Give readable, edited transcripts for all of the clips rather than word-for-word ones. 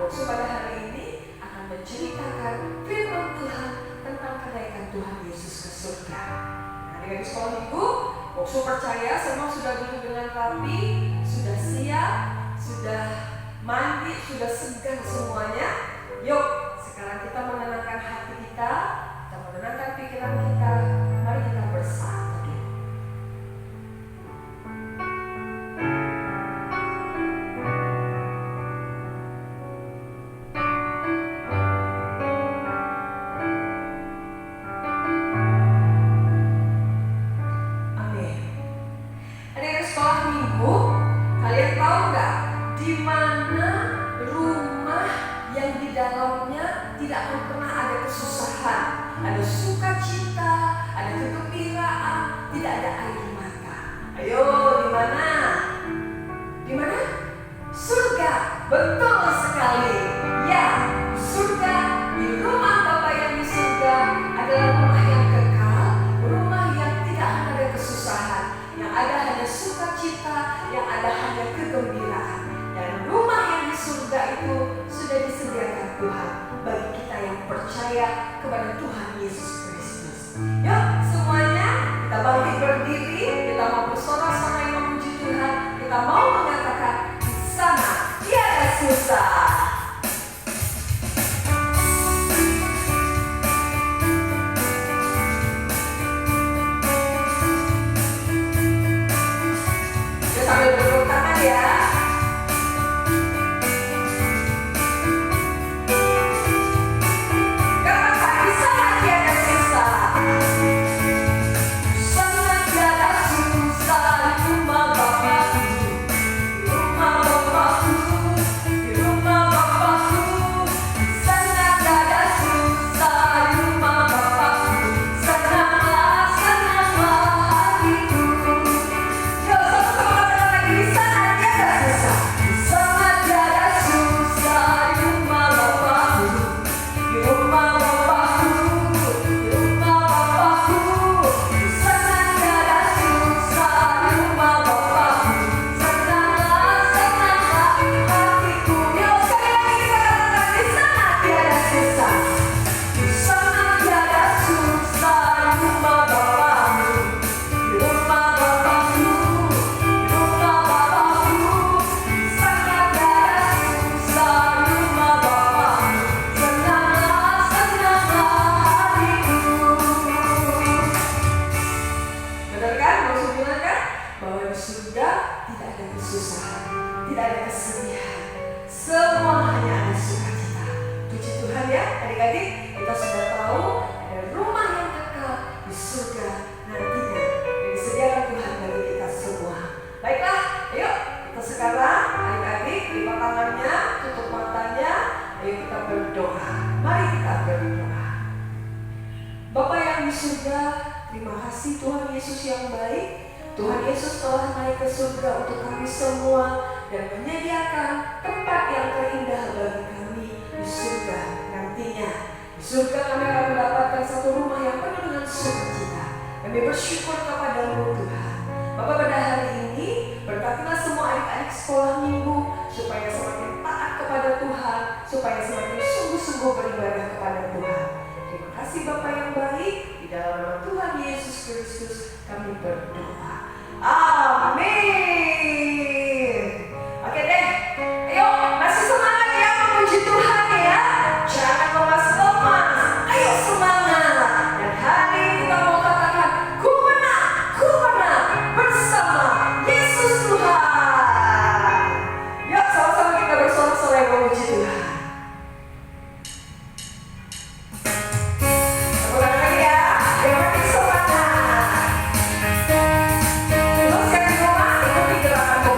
Boksu pada hari ini akan menceritakan firman Tuhan tentang kenaikan Tuhan Yesus ke surga. Nah, di sekolah minggu, Boksu percaya semua sudah duduk dengan rapi, sudah siap, sudah mandi, sudah segar semuanya. Yuk, sekarang kita menenangkan hati kita menenangkan pikiran kita. Mari kita bersatu. Tidak akan pernah ada kesusahan, ada sukacita, ada kegembiraan, tidak ada air mata. Ayo, di mana? Di mana? Surga, betul sekali. Ya, surga, di rumah Bapa yang di surga adalah rumah yang kekal, rumah yang tidak akan ada kesusahan, yang ada hanya sukacita, yang ada hanya kegembiraan. Dan rumah yang di surga itu sudah disediakan Tuhan bagi kita yang percaya kepada Tuhan Yesus Kristus. Yuk semuanya kita bangkit berdiri, kita mau bersorak-sorai memuji Tuhan, kita mau mengatakan di sana tiada susah. Kita sambil bertepuk tangan ya. Teruskan di rumah, ikuti gerakan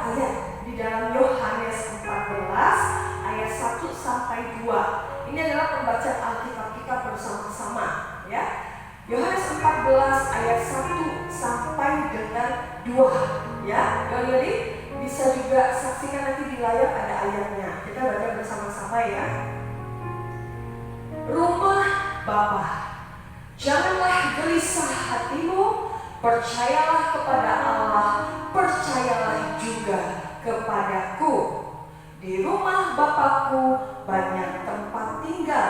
ayat di dalam Yohanes 14 ayat 1 sampai 2. Ini adalah pembacaan Alkitab kita bersama-sama ya. Yohanes 14 ayat 1 sampai dengan 2 ya. Jadi bisa juga saksikan nanti di layar ada ayatnya. Kita baca bersama-sama ya. Rumah Bapa, janganlah gelisah hatimu, percayalah kepada Allah, percayalah juga kepadaku. Di rumah Bapakku banyak tempat tinggal.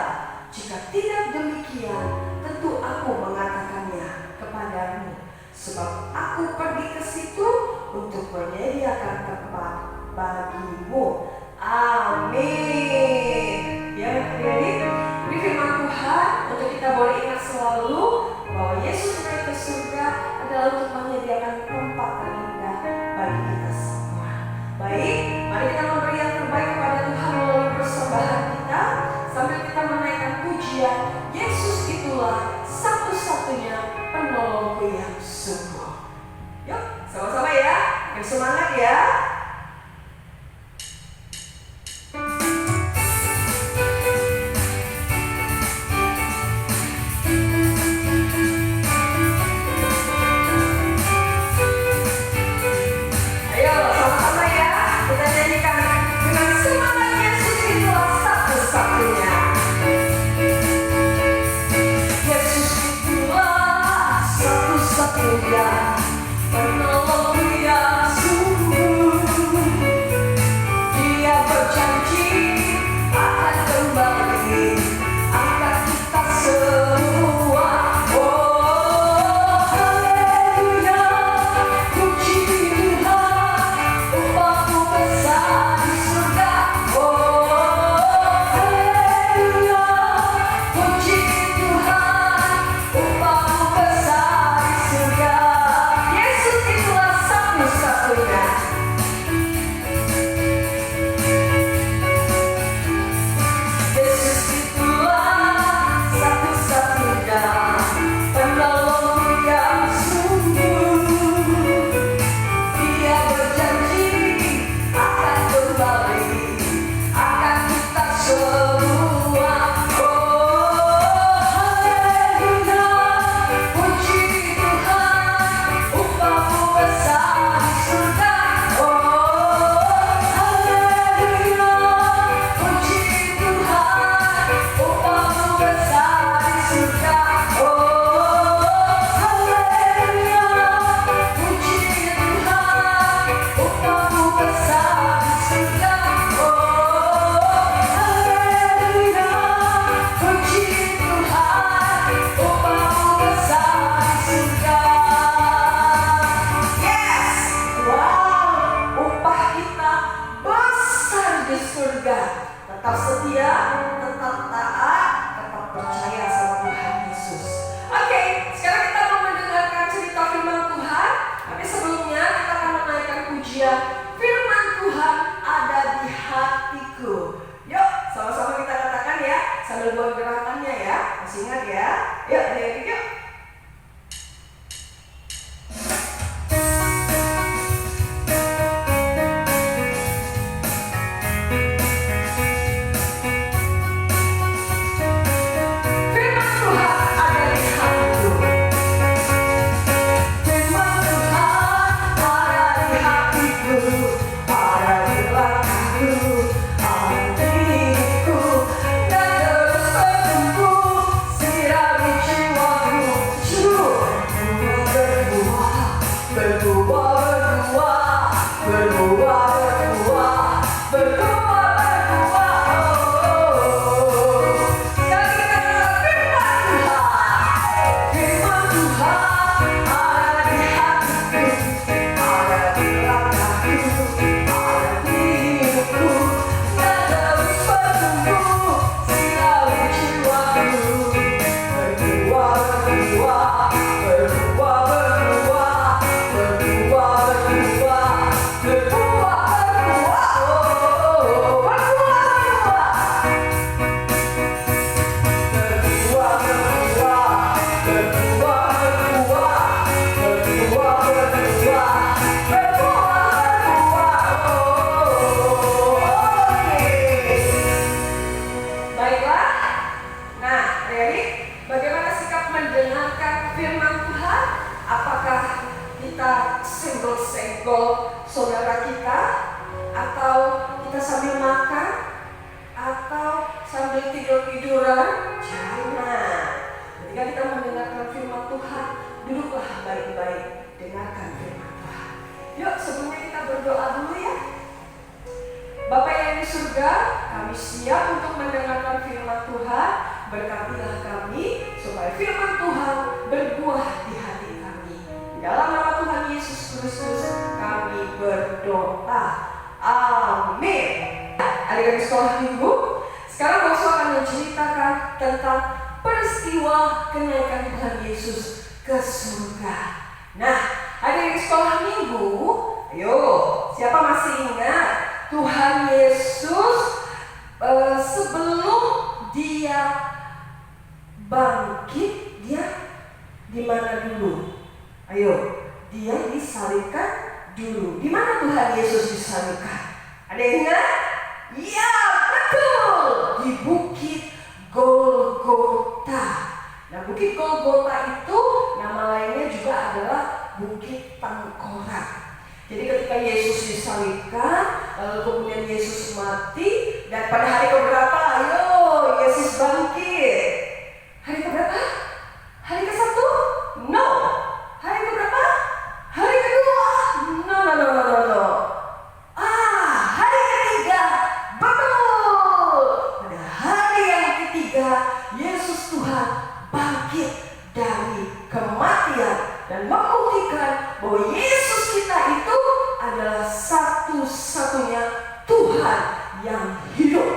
Jika tidak demikian, tentu aku mengatakannya kepadamu. Sebab aku pergi ke situ untuk menyediakan tempat bagimu. Amin. Ya, jadi ini firman Tuhan untuk kita boleh ingat selalu bahwa Yesus naik ke surga adalah untuk menyediakan tempat terindah bagi kita semua. Baik, mari kita memberi yang terbaik kepada Tuhan melalui persembahan kita sambil kita menaikkan pujian. Yesus itulah satu-satunya penolongku yang sungguh. Yuk, sama-sama ya, makin semangat ya. Tetap setia, tetap taat, tetap percaya sama Tuhan Yesus. Oke, sekarang kita mau mendengarkan cerita firman Tuhan. Tapi sebelumnya kita akan menaikkan pujian. Firman Tuhan ada di hatiku. Yuk, sama-sama kita katakan ya, sambil buat gerakannya ya. Masih ingat ya? Yuk, yuk. Sirabi jiwaku Bagaimana sikap mendengarkan firman Tuhan? Apakah kita senggol-senggol saudara kita, atau kita sambil makan, atau sambil tidur-tiduran? Jangan. Ketika kita mendengarkan firman Tuhan, duduklah baik-baik, dengarkan firman Tuhan. Yuk, sebelumnya kita berdoa dulu ya. Bapa yang di surga, kami siap untuk mendengarkan firman Tuhan. Berkatilah kami supaya firman Tuhan berbuah di hati kami. Dalam nama Tuhan Yesus Kristus kami berdoa. Amin. Adik-adik sekolah minggu, sekarang Boswa akan menceritakan tentang peristiwa kenaikan Tuhan Yesus ke surga. Nah, adik-adik sekolah minggu, ayo, siapa masih ingat Tuhan Yesus sebelum dia bangkit, dia di mana dulu? Ayo, dia disalibkan dulu. Di mana Tuhan Yesus disalibkan? Ada yang ingat? Ya, betul, di Bukit Golgota. Nah, Bukit Golgota itu nama lainnya juga adalah Bukit Tengkorak. Jadi ketika Yesus disalibkan, lalu kemudian Yesus mati, dan pada hari keberapa? Ayo, Yesus bangkit. Hari keberapa? Hari ke-1? No. Hari keberapa? Hari kedua? No. Hari ketiga. Betul. Pada hari yang ketiga, Yesus Tuhan bangkit dari kematian dan membuktikan bahwa Yesus kita itu adalah satu-satunya Tuhan yang hidup.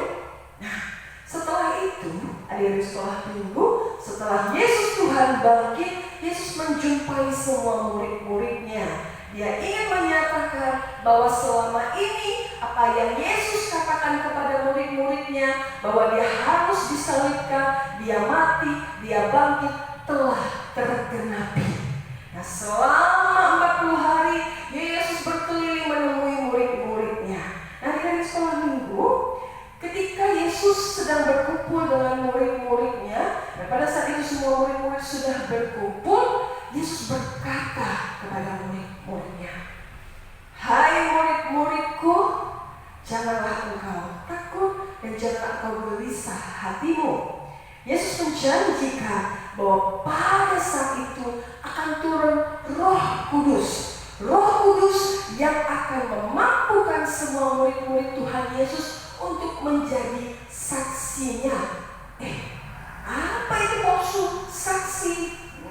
Nah, setelah itu, adik-adik sekolah minggu, setelah Yesus Tuhan bangkit, Yesus menjumpai semua murid-muridnya. Dia ingin menyatakan bahwa selama ini apa yang Yesus katakan kepada murid-muridnya, bahwa dia harus disalibkan, dia mati, dia bangkit, telah tergenapi. Nah, selama 40 hari Yesus berkeliling menemui murid-muridnya. Nah, di sekolah minggu, ketika Yesus sedang berkumpul dengan murid-muridnya, dan pada saat itu semua murid-murid sudah berkumpul, Yesus berkata kepada murid-muridnya, "Hai murid-muridku, janganlah engkau takut dan janganlah engkau gelisah hatimu." Yesus menjanjikan bahwa pada saat itu akan turun Roh Kudus. Roh Kudus yang akan memampukan semua murid-murid Tuhan Yesus untuk menjadi saksinya. Apa itu maksud saksi?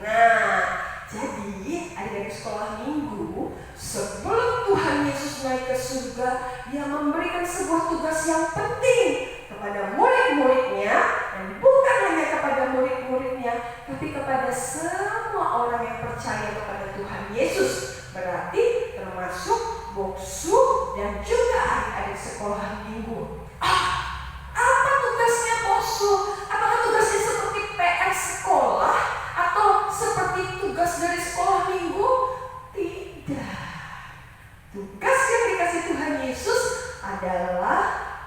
Nah, jadi adik-adik sekolah minggu, sebelum Tuhan Yesus naik ke surga, dia memberikan sebuah tugas yang penting kepada murid-muridnya, dan bukan hanya kepada murid-muridnya, tapi kepada semua orang yang percaya kepada Tuhan Yesus. Berarti termasuk boksu dan juga adik-adik sekolah minggu. Apa tugasnya boksu? Apakah tugasnya seperti PR sekolah atau seperti tugas dari sekolah minggu? Tidak. Tugas yang dikasih Tuhan Yesus adalah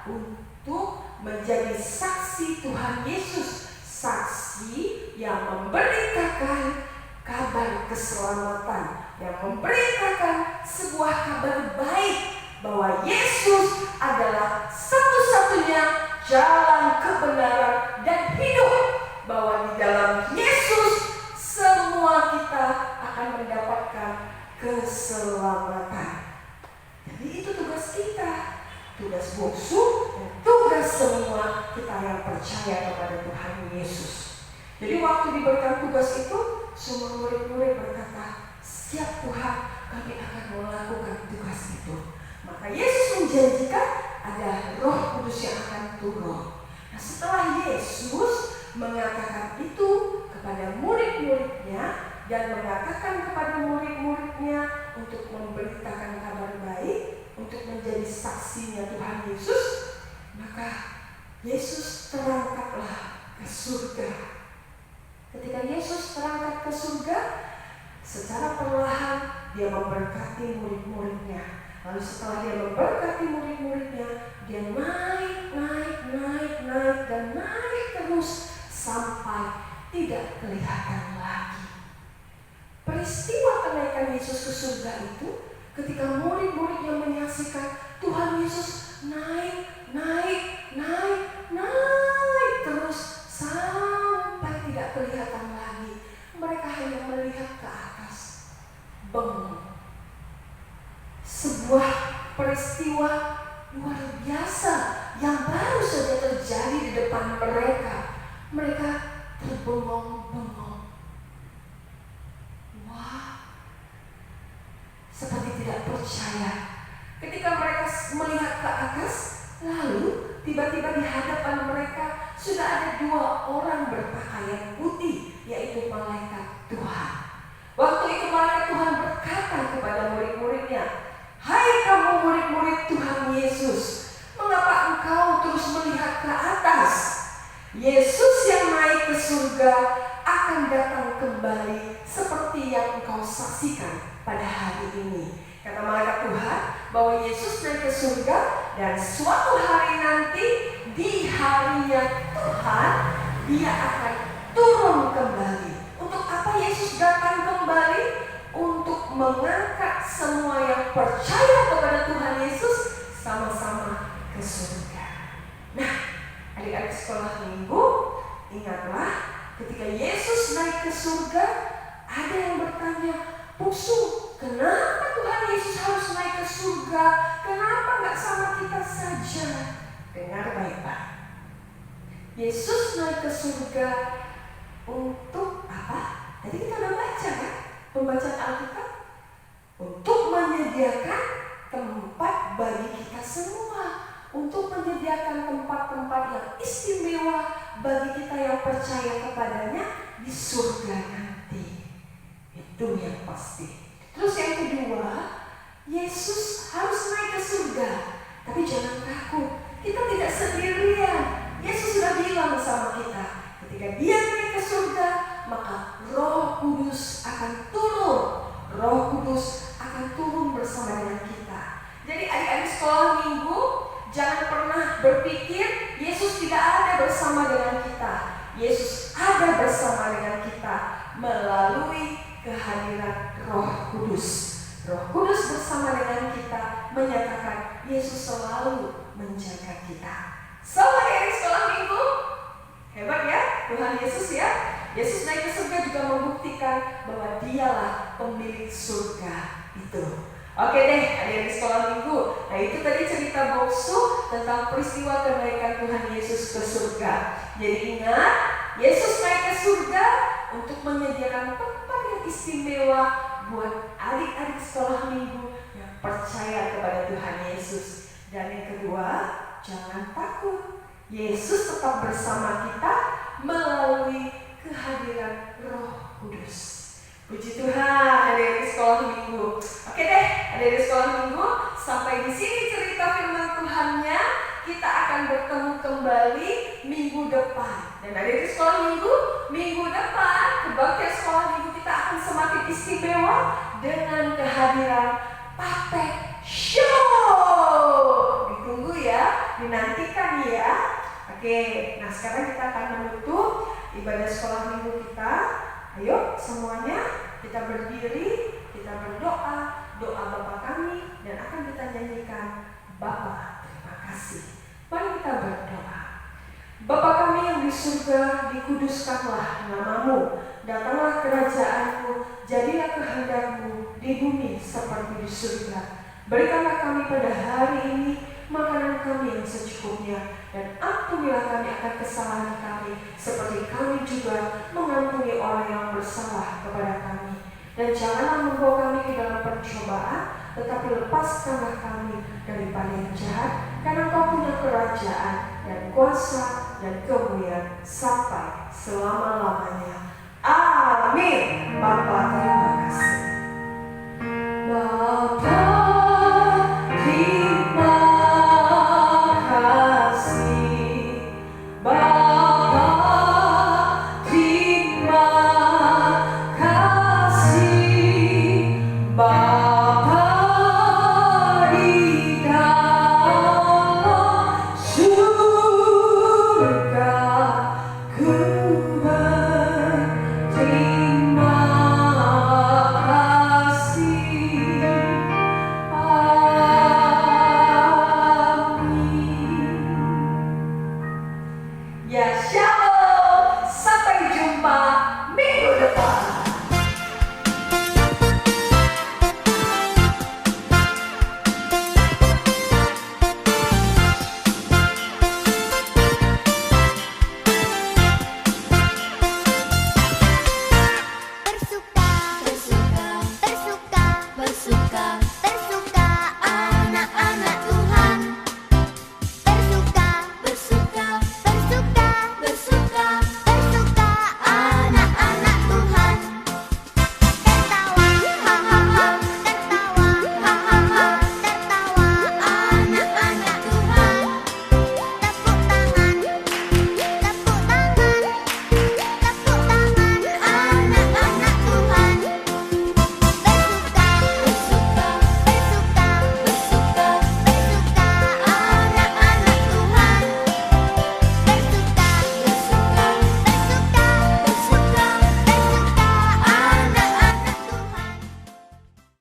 untuk menjadi saksi Tuhan Yesus, saksi yang memberitakan kabar keselamatan, yang memberitakan sebuah kabar baik bahwa Yesus adalah satu-satunya jalan kebenaran dan hidup, bahwa di dalam Yesus semua kita akan mendapatkan keselamatan. Jadi itu tugas kita, tugas boksu dan tugas semua kita yang percaya kepada Tuhan Yesus. Jadi waktu diberikan tugas itu, semua murid-murid berkata, "Siap Tuhan, kami akan melakukan tugas itu." Maka Yesus menjanjikan ada Roh Kudus yang akan turun. Nah, setelah Yesus mengatakan itu kepada murid-muridnya dan mengatakan kepada murid-muridnya untuk memberitakan kabar baik, untuk menjadi saksinya Tuhan Yesus, maka Yesus terangkatlah ke surga. Ketika Yesus terangkat ke surga, secara perlahan dia memberkati murid-muridnya. Lalu setelah dia memberkati murid-muridnya, dia naik dan naik terus sampai tidak kelihatan lagi. Peristiwa kenaikan Yesus ke surga itu ketika murid-muridnya menyaksikan Tuhan Yesus naik terus sampai tidak kelihatan lagi. Mereka hanya melihat ke atas, bengong. Sebuah peristiwa luar biasa yang baru saja terjadi di depan mereka. Mereka terbengong-bengong. Wah, seperti tidak percaya. Ketika mereka melihat ke atas, lalu tiba-tiba di hadapan mereka sudah ada 2 orang berpakaian putih, yaitu malaikat Tuhan. Waktu itu malaikat Tuhan berkata kepada murid-muridnya, "Hai kamu murid-murid Tuhan Yesus, mengapa engkau terus melihat ke atas? Yesus yang naik ke surga akan datang kembali seperti yang engkau saksikan pada hari ini." Kata malaikat Tuhan bahwa Yesus naik ke surga dan suatu hari nanti di harinya Tuhan dia akan turun kembali. Untuk apa Yesus datang kembali? Untuk mengangkat semua yang percaya kepada Tuhan Yesus sama-sama ke surga. Nah, adik-adik sekolah minggu, ingatlah ketika Yesus naik ke surga, ada yang bertanya, "Bungsu, kenapa Tuhan Yesus harus naik ke surga? Kenapa nggak sama kita saja?" Dengar baik-baik. Yesus naik ke surga untuk apa? Tadi kita udah baca kan? Pembacaan Alkitab. Untuk menyediakan tempat bagi kita semua. Untuk menyediakan tempat-tempat yang istimewa bagi kita yang percaya kepadanya di surga nanti. Itu yang pasti. Terus yang kedua, Yesus harus naik ke surga. Tapi jangan takut, kita tidak sendirian. Yesus sudah bilang sama kita, ketika dia naik ke surga, maka Roh Kudus akan turun. Roh Kudus akan turun bersama dengan kita. Jadi adik-adik sekolah minggu, jangan pernah berpikir Yesus tidak ada bersama dengan kita. Yesus ada bersama dengan kita melalui kehadiran Roh Kudus. Roh Kudus bersama dengan kita menyatakan Yesus selalu menjaga kita. Selamat adik sekolah minggu. Hebat ya Tuhan Yesus ya. Yesus naik ke surga juga membuktikan bahwa dialah pemilik surga itu. Oke deh adik-adik sekolah minggu. Nah itu tadi cerita Boksu tentang peristiwa kenaikan Tuhan Yesus ke surga. Jadi ingat, Yesus naik ke surga untuk menyediakan tempat yang istimewa buat adik-adik sekolah minggu yang percaya kepada Tuhan Yesus. Dan yang kedua, jangan takut. Yesus tetap bersama kita melalui kehadiran Roh Kudus. Puji Tuhan, adik-adik sekolah minggu. Oke deh, adik-adik sekolah minggu, sampai di sini cerita firman Tuhannya. Kita akan bertemu kembali minggu depan. Dan adik-adik sekolah minggu, minggu depan kebaktian sekolah minggu kita akan semakin istimewa dengan kehadiran Puppet Show. Ditunggu ya, dinantikan ya. Oke, nah sekarang kita akan menutup ibadah sekolah minggu kita. Ayo semuanya kita berdiri, kita berdoa, doa Bapa kami, dan akan kita nyanyikan Bapa terima kasih. Mari kita berdoa. Bapa kami yang di surga, dikuduskanlah namamu, datanglah kerajaanmu, jadilah kehendakmu di bumi seperti di surga. Berikanlah kami pada hari ini makanan kami yang secukupnya, dan ampunilah kami akan kesalahan kami, seperti kami juga mengampuni orang yang bersalah kepada kami. Dan janganlah membawa kami ke dalam pencobaan, tetapi lepaskanlah kami daripada yang jahat, karena Engkau punya kerajaan dan kuasa dan kemuliaan sampai selama-lamanya.